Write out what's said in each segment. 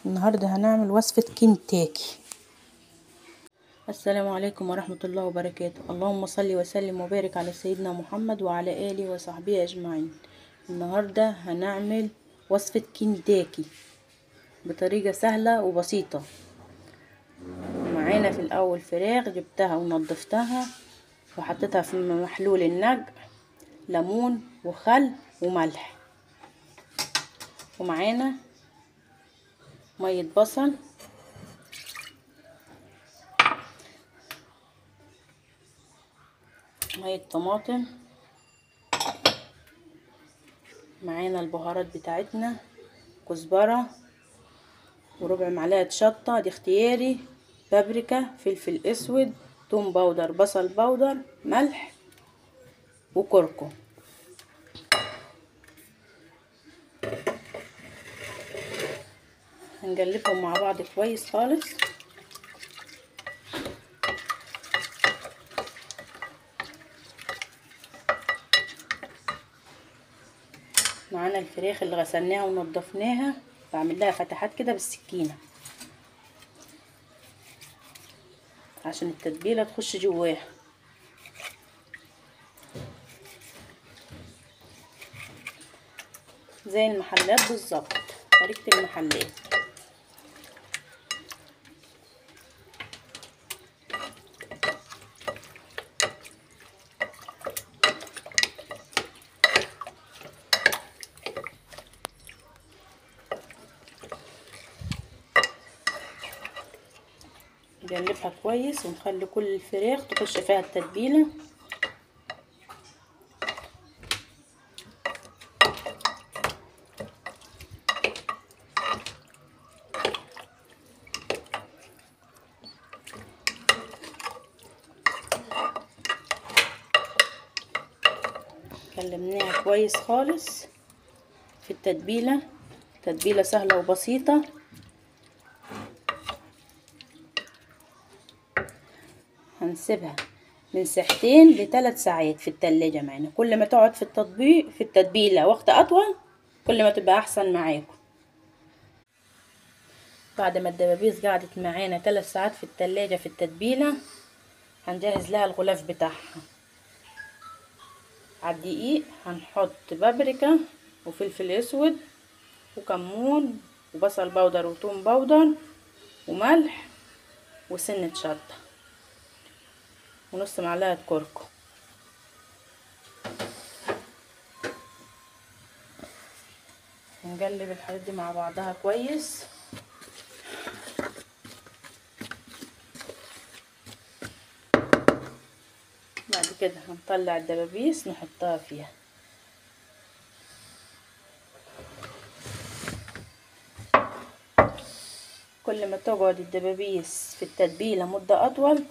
النهارده هنعمل وصفة كنتاكي. السلام عليكم ورحمة الله وبركاته. اللهم صل وسلم وبارك على سيدنا محمد وعلى آله وصحبه أجمعين. النهارده هنعمل وصفة كنتاكي بطريقة سهلة وبسيطة. معانا في الأول فراخ جبتها ونضفتها وحطيتها في محلول النجع، ليمون وخل وملح، ومعانا مية بصل، مية طماطم، معانا البهارات بتاعتنا، كزبرة وربع معلقة شطة دي اختياري، بابريكا، فلفل اسود، توم باودر، بصل باودر، ملح وكركم. هنقلبهم مع بعض كويس خالص. معانا الفراخ اللي غسلناها ونضفناها، بعمل لها فتحات كده بالسكينة عشان التتبيلة تخش جواها. زي المحلات بالظبط، طريقة المحلات. نقلبها كويس ونخلي كل الفراخ تخش فيها التتبيلة. قلبناها كويس خالص في التتبيلة. تتبيلة سهلة وبسيطة. هنسيبها من ساعتين ل3 ساعات في التلاجة معانا. كل ما تقعد في التتبيلة وقت اطول كل ما تبقى احسن معاكم. بعد ما الدبابيس قعدت معانا 3 ساعات في التلاجة في التتبيلة، هنجهز لها الغلاف بتاعها. على الدقيق هنحط بابريكا وفلفل اسود وكمون وبصل باودر وتوم باودر وملح وسنة شطة ونص معلقة كركم. نقلب الحاجات دي مع بعضها كويس. بعد كده هنطلع الدبابيس نحطها فيها. كل ما تقعد الدبابيس في التتبيلة مدة أطول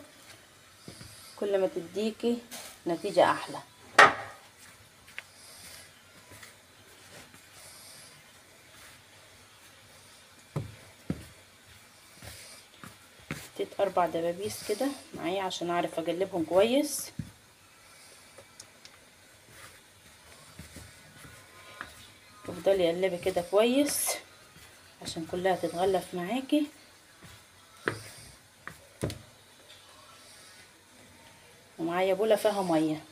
كل ما تديكي نتيجة أحلى. حطيت 4 دبابيس كده معايا عشان أعرف أقلبهم كويس. تفضلي قلبي كده كويس عشان كلها تتغلف معاكي. ومعايا بولة فيها مية،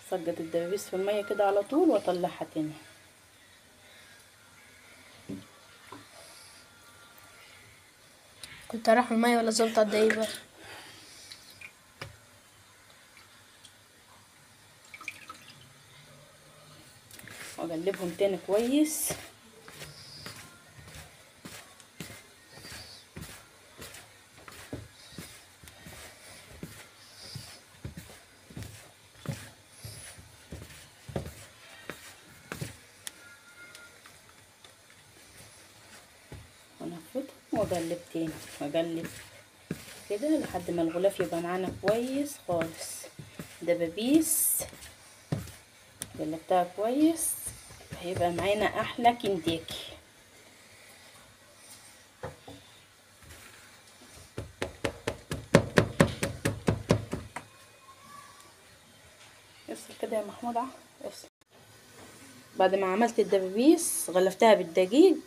سقط الدبابيس في المية كده على طول واطلعها تاني. كنت رايح المية ولا زلطة دايبة؟ واقلبهم تاني كويس. ونفضهم واقلب تاني واقلب كده لحد ما الغلاف يبقى معانا كويس خالص. دبابيس قلبتها كويس هيبقى معانا احلى كنتاكي. افصل كده يا محمود افصل. بعد ما عملت الدبابيس غلفتها بالدقيق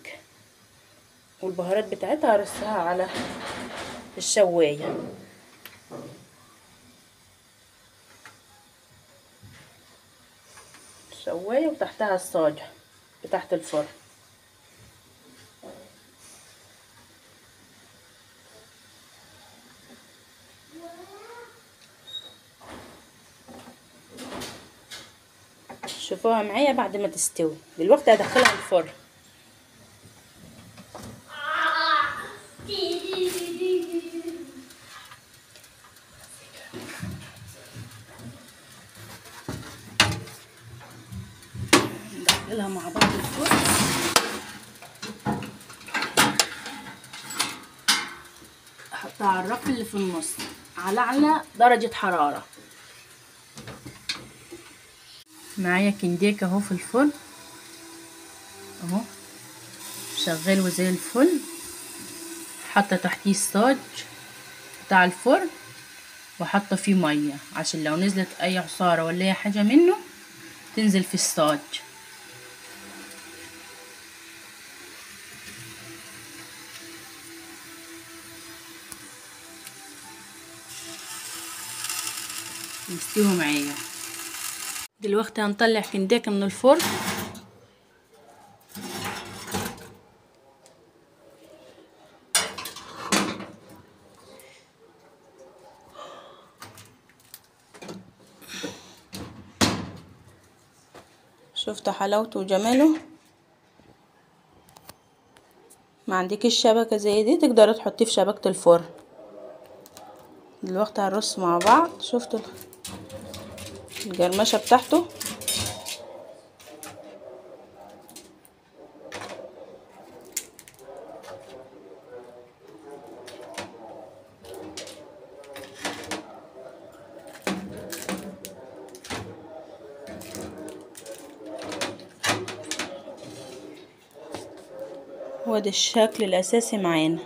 والبهارات بتاعتها هرصها على الشوايه. الشوايه وتحتها الصاج بتاعت الفرن. شوفوها معايا بعد ما تستوي. دلوقتي هدخلها الفرن. ندخلها مع بعض الفرن. احطها على الرف اللي في النص على اعلى درجة حرارة. معايا كنديك اهو في الفرن اهو شغال وزي الفل. حاطه تحتيه الصاج بتاع الفرن وحاطه فيه ميه عشان لو نزلت اي عصاره ولا اي حاجه منه تنزل في الصاج. يستووا معايا. دلوقتي هنطلع كنديك من الفرن. شفتوا حلاوته وجماله. ما عندكش شبكه زي دي تقدر تحطيه في شبكه الفرن. دلوقتي هنرص مع بعض. شفتوا الجرمشه بتاعته. وده الشكل الاساسي معانا.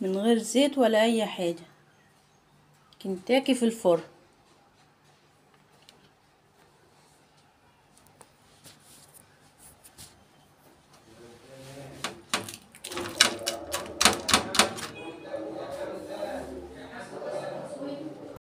من غير زيت ولا اي حاجه. كنتاكي في الفرن.